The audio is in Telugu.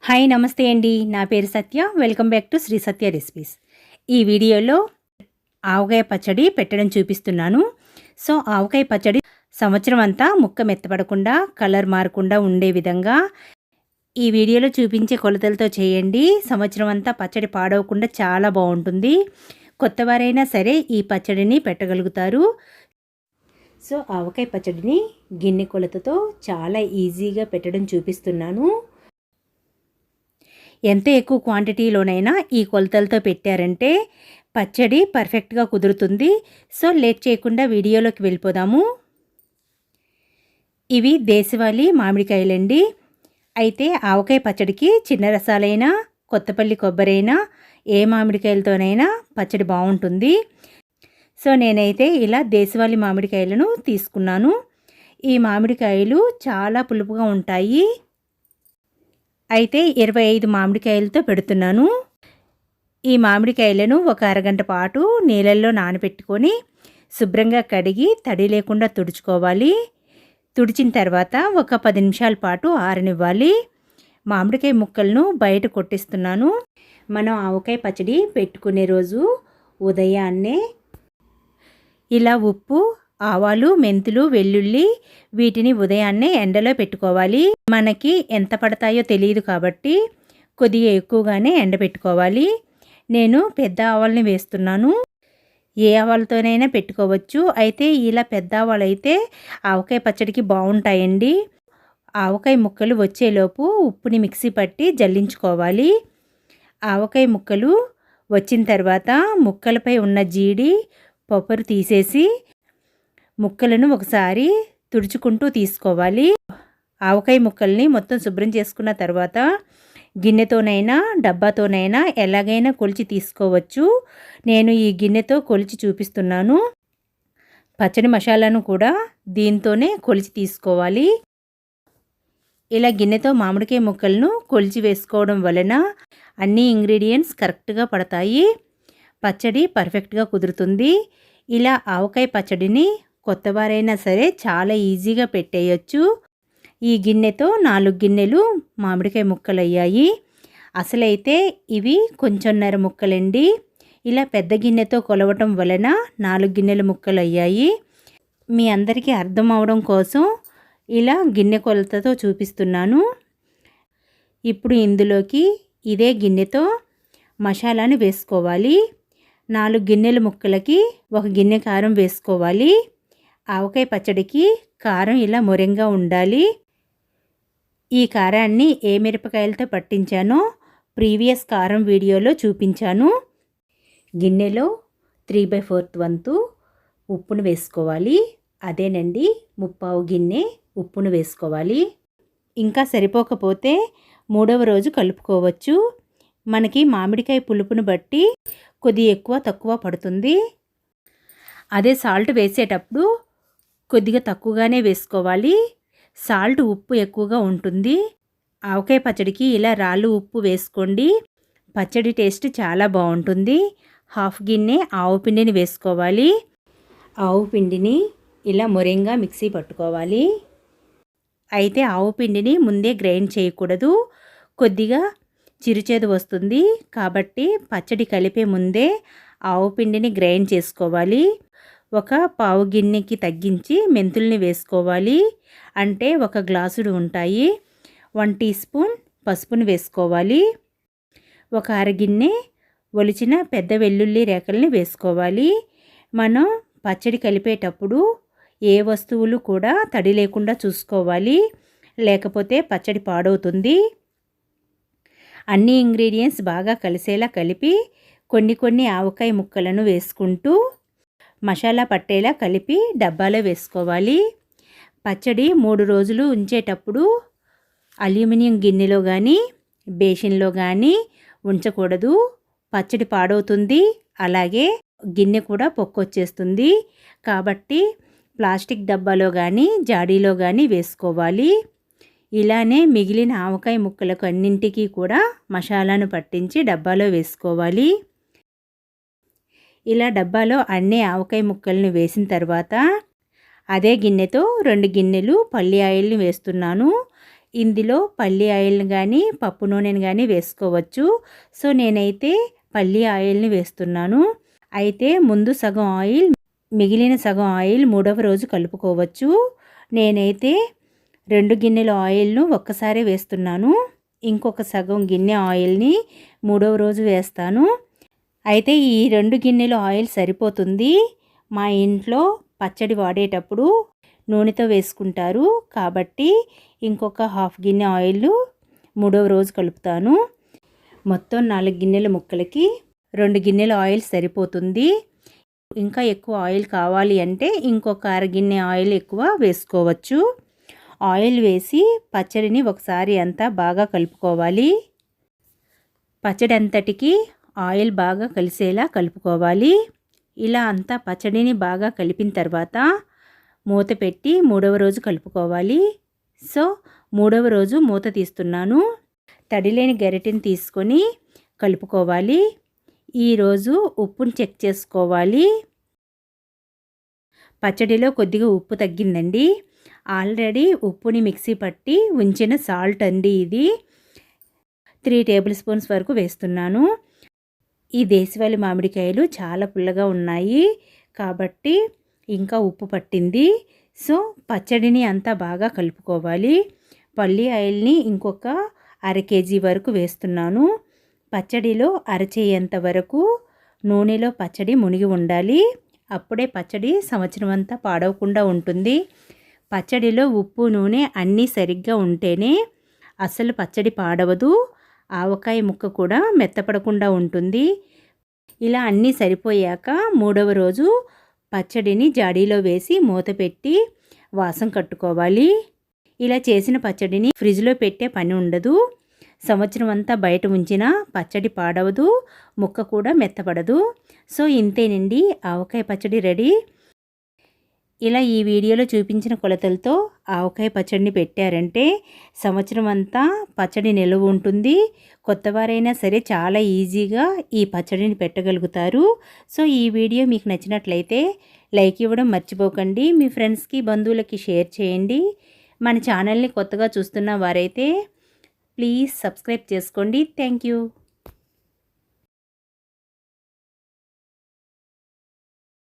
హాయ్ నమస్తే అండి. నా పేరు Satya. Welcome back to Sri Satya recipes. ఈ వీడియోలో ఆవకాయ పచ్చడి పెట్టడం చూపిస్తున్నాను. సో ఆవకాయ పచ్చడి సంవత్సరం అంతా ముక్క మెత్తపడకుండా కలర్ మారకుండా ఉండే విధంగా ఈ వీడియోలో చూపించే కొలతలతో చేయండి. సంవత్సరం అంతా పచ్చడి పాడవకుండా చాలా బాగుంటుంది. కొత్తవారైనా సరే ఈ పచ్చడిని పెట్టగలుగుతారు. సో ఆవకాయ పచ్చడిని గిన్నె కొలతతో చాలా ఈజీగా పెట్టడం చూపిస్తున్నాను. ఎంత ఎక్కువ క్వాంటిటీలోనైనా ఈ కొలతలతో పెట్టారంటే పచ్చడి పర్ఫెక్ట్గా కుదురుతుంది. సో లేట్ చేయకుండా వీడియోలోకి వెళ్ళిపోదాము. ఇవి దేశవాళీ మామిడికాయలండి. అయితే ఆవకాయ పచ్చడికి చిన్న రసాలైనా కొత్తపల్లి కొబ్బరైనా ఏ మామిడికాయలతోనైనా పచ్చడి బాగుంటుంది. సో నేనైతే ఇలా దేశవాళీ మామిడికాయలను తీసుకున్నాను. ఈ మామిడికాయలు చాలా పులుపుగా ఉంటాయి. అయితే 25 మామిడికాయలతో పెడుతున్నాను. ఈ మామిడికాయలను ఒక అరగంట పాటు నీళ్ళల్లో నానబెట్టుకొని శుభ్రంగా కడిగి తడి లేకుండా తుడుచుకోవాలి. తుడిచిన తర్వాత ఒక 10 నిమిషాల పాటు ఆరనివ్వాలి. మామిడికాయ ముక్కలను బయట కొట్టిస్తున్నాను. మనం ఆవకాయ పచ్చడి పెట్టుకునే రోజు ఉదయాన్నే ఇలా ఉప్పు, ఆవాలు, మెంతులు, వెల్లుల్లి వీటిని ఉదయాన్నే ఎండలో పెట్టుకోవాలి. మనకి ఎంత పడతాయో తెలియదు కాబట్టి కొద్దిగా ఎక్కువగానే ఎండబెట్టుకోవాలి. నేను పెద్ద ఆవాలని వేస్తున్నాను. ఏ ఆవాలతోనైనా పెట్టుకోవచ్చు. అయితే ఇలా పెద్ద ఆవాలైతే ఆవకాయ పచ్చడికి బాగుంటాయండి. ఆవకాయ ముక్కలు వచ్చేలోపు ఉప్పుని మిక్సీ పట్టి జల్లించుకోవాలి. ఆవకాయ ముక్కలు వచ్చిన తర్వాత ముక్కలపై ఉన్న జీడి పొప్పరు తీసేసి ముక్కలను ఒకసారి తుడుచుకుంటూ తీసుకోవాలి. ఆవకాయ ముక్కల్ని మొత్తం శుభ్రం చేసుకున్న తర్వాత గిన్నెతోనైనా డబ్బాతోనైనా ఎలాగైనా కొలిచి తీసుకోవచ్చు. నేను ఈ గిన్నెతో కొలిచి చూపిస్తున్నాను. పచ్చడి మసాలాను కూడా దీంతోనే కొలిచి తీసుకోవాలి. ఇలా గిన్నెతో మామిడికాయ ముక్కలను కొలిచి వేసుకోవడం వలన అన్ని ఇంగ్రీడియంట్స్ కరెక్ట్గా పడతాయి. పచ్చడి పర్ఫెక్ట్గా కుదురుతుంది. ఇలా ఆవకాయ పచ్చడిని కొత్తవారైనా సరే చాలా ఈజీగా పెట్టేయచ్చు. ఈ గిన్నెతో 4 గిన్నెలు మామిడికాయ ముక్కలు అయ్యాయి. అసలైతే ఇవి కొంచెంన్నర ముక్కలండి. ఇలా పెద్ద గిన్నెతో కొలవటం వలన 4 గిన్నెల ముక్కలు అయ్యాయి. మీ అందరికీ అర్థం అవడం కోసం ఇలా గిన్నె కొలతతో చూపిస్తున్నాను. ఇప్పుడు ఇందులోకి ఇదే గిన్నెతో మసాలాను వేసుకోవాలి. 4 గిన్నెల ముక్కలకి 1 గిన్నె కారం వేసుకోవాలి. ఆవకాయ పచ్చడికి కారం ఇలా మొరంగా ఉండాలి. ఈ కారాన్ని ఏ మిరపకాయలతో పట్టించానో ప్రీవియస్ కారం వీడియోలో చూపించాను. గిన్నెలో 3/4 వంతు ఉప్పును వేసుకోవాలి. అదేనండి 3/4 గిన్నె ఉప్పును వేసుకోవాలి. ఇంకా సరిపోకపోతే 3వ రోజు కలుపుకోవచ్చు. మనకి మామిడికాయ పులుపును బట్టి కొద్దిగా ఎక్కువ తక్కువ పడుతుంది. అదే సాల్ట్ వేసేటప్పుడు కొద్దిగా తక్కువగానే వేసుకోవాలి. సాల్ట్ ఉప్పు ఎక్కువగా ఉంటుంది. ఆవకాయ పచ్చడికి ఇలా రాళ్ళు ఉప్పు వేసుకోండి. పచ్చడి టేస్ట్ చాలా బాగుంటుంది. 1/2 గిన్నె ఆవు పిండిని వేసుకోవాలి. ఆవు పిండిని ఇలా మొరంగా మిక్సీ పట్టుకోవాలి. అయితే ఆవు పిండిని ముందే గ్రైండ్ చేయకూడదు. కొద్దిగా చిరుచేదు వస్తుంది. కాబట్టి పచ్చడి కలిపే ముందే ఆవు పిండిని గ్రైండ్ చేసుకోవాలి. ఒక పావు గిన్నెకి తగ్గించి మెంతుల్ని వేసుకోవాలి. అంటే 1 గ్లాసుడు ఉంటాయి. 1 టీ స్పూన్ పసుపును వేసుకోవాలి. ఒక అరగిన్నె ఒలిచిన పెద్ద వెల్లుల్లి రేకల్ని వేసుకోవాలి. మనం పచ్చడి కలిపేటప్పుడు ఏ వస్తువులు కూడా తడి లేకుండా చూసుకోవాలి. లేకపోతే పచ్చడి పాడవుతుంది. అన్ని ఇంగ్రీడియంట్స్ బాగా కలిసేలా కలిపి కొన్ని ఆవకాయ ముక్కలను వేసుకుంటూ మసాలా పట్టేలా కలిపి డబ్బాలో వేసుకోవాలి. పచ్చడి 3 రోజులు ఉంచేటప్పుడు అల్యూమినియం గిన్నెలో కానీ బేసిన్లో కానీ ఉంచకూడదు. పచ్చడి పాడవుతుంది. అలాగే గిన్నె కూడా పొక్కొచ్చేస్తుంది. కాబట్టి ప్లాస్టిక్ డబ్బాలో కానీ జాడీలో కానీ వేసుకోవాలి. ఇలానే మిగిలిన ఆవకాయ ముక్కలకు అన్నింటికీ కూడా మసాలాను పట్టించి డబ్బాలో వేసుకోవాలి. ఇలా డబ్బాలో అన్ని ఆవకాయ ముక్కలను వేసిన తర్వాత అదే గిన్నెతో 2 గిన్నెలు పల్లి ఆయిల్ని వేస్తున్నాను. ఇందులో పల్లి ఆయిల్ని కానీ పప్పు నూనెని కానీ వేసుకోవచ్చు. సో నేనైతే పల్లి ఆయిల్ని వేస్తున్నాను. అయితే ముందు సగం ఆయిల్, మిగిలిన సగం ఆయిల్ మూడవ రోజు కలుపుకోవచ్చు. నేనైతే 2 గిన్నెల ఆయిల్ను ఒక్కసారే వేస్తున్నాను. ఇంకొక సగం గిన్నె ఆయిల్ని మూడవ రోజు వేస్తాను. అయితే ఈ 2 గిన్నెల ఆయిల్ సరిపోతుంది. మా ఇంట్లో పచ్చడి వాడేటప్పుడు నూనెతో వేసుకుంటారు కాబట్టి ఇంకొక హాఫ్ గిన్నె ఆయిల్ మూడవ రోజు కలుపుతాను. మొత్తం 4 గిన్నెల ముక్కలకి 2 గిన్నెల ఆయిల్ సరిపోతుంది. ఇంకా ఎక్కువ ఆయిల్ కావాలి అంటే ఇంకొక అరగిన్నె ఆయిల్ ఎక్కువ వేసుకోవచ్చు. ఆయిల్ వేసి పచ్చడిని ఒకసారి అంతా బాగా కలుపుకోవాలి. పచ్చడి అంతటికి ఆయిల్ బాగా కలిసేలా కలుపుకోవాలి. ఇలా అంతా పచ్చడిని బాగా కలిపిన తర్వాత మూత పెట్టి మూడవ రోజు కలుపుకోవాలి. సో మూడవ రోజు మూత తీస్తున్నాను. తడిలేని గరిటెని తీసుకొని కలుపుకోవాలి. ఈరోజు ఉప్పుని చెక్ చేసుకోవాలి. పచ్చడిలో కొద్దిగా ఉప్పు తగ్గిందండి. ఆల్రెడీ ఉప్పుని మిక్సీ పట్టి ఉంచిన సాల్ట్ అండి ఇది. 3 టేబుల్ స్పూన్స్ వరకు వేస్తున్నాను. ఈ దేశవాళీ మామిడికాయలు చాలా పుల్లగా ఉన్నాయి కాబట్టి ఇంకా ఉప్పు పట్టింది. సో పచ్చడిని అంతా బాగా కలుపుకోవాలి. పల్లి ఆయిల్ని ఇంకొక అర కేజీ వరకు వేస్తున్నాను. పచ్చడిలో అరచేయంత వరకు నూనెలో పచ్చడి మునిగి ఉండాలి. అప్పుడే పచ్చడి సంవత్సరం అంతా పాడవకుండా ఉంటుంది. పచ్చడిలో ఉప్పు నూనె అన్నీ సరిగ్గా ఉంటేనే అసలు పచ్చడి పాడవదు. ఆవకాయ ముక్క కూడా మెత్తపడకుండా ఉంటుంది. ఇలా అన్నీ సరిపోయాక మూడవ రోజు పచ్చడిని జాడీలో వేసి మూత పెట్టి వాసం కట్టుకోవాలి. ఇలా చేసిన పచ్చడిని ఫ్రిడ్జ్లో పెట్టే పని ఉండదు. సంవత్సరం అంతా బయట ఉంచినా పచ్చడి పాడవదు, ముక్క కూడా మెత్తపడదు. సో ఇంతేనండి, ఆవకాయ పచ్చడి రెడీ. ఇలా ఈ వీడియోలో చూపించిన కొలతలతో ఆవకాయ పచ్చడిని పెట్టారంటే సంవత్సరం అంతా పచ్చడి నిలువ ఉంటుంది. కొత్తవారైనా సరే చాలా ఈజీగా ఈ పచ్చడిని పెట్టగలుగుతారు. సో ఈ వీడియో మీకు నచ్చినట్లయితే లైక్ ఇవ్వడం మర్చిపోకండి. మీ ఫ్రెండ్స్కి, బంధువులకి షేర్ చేయండి. మన ఛానల్ని కొత్తగా చూస్తున్న వారైతే ప్లీజ్ సబ్స్క్రైబ్ చేసుకోండి. Thank you.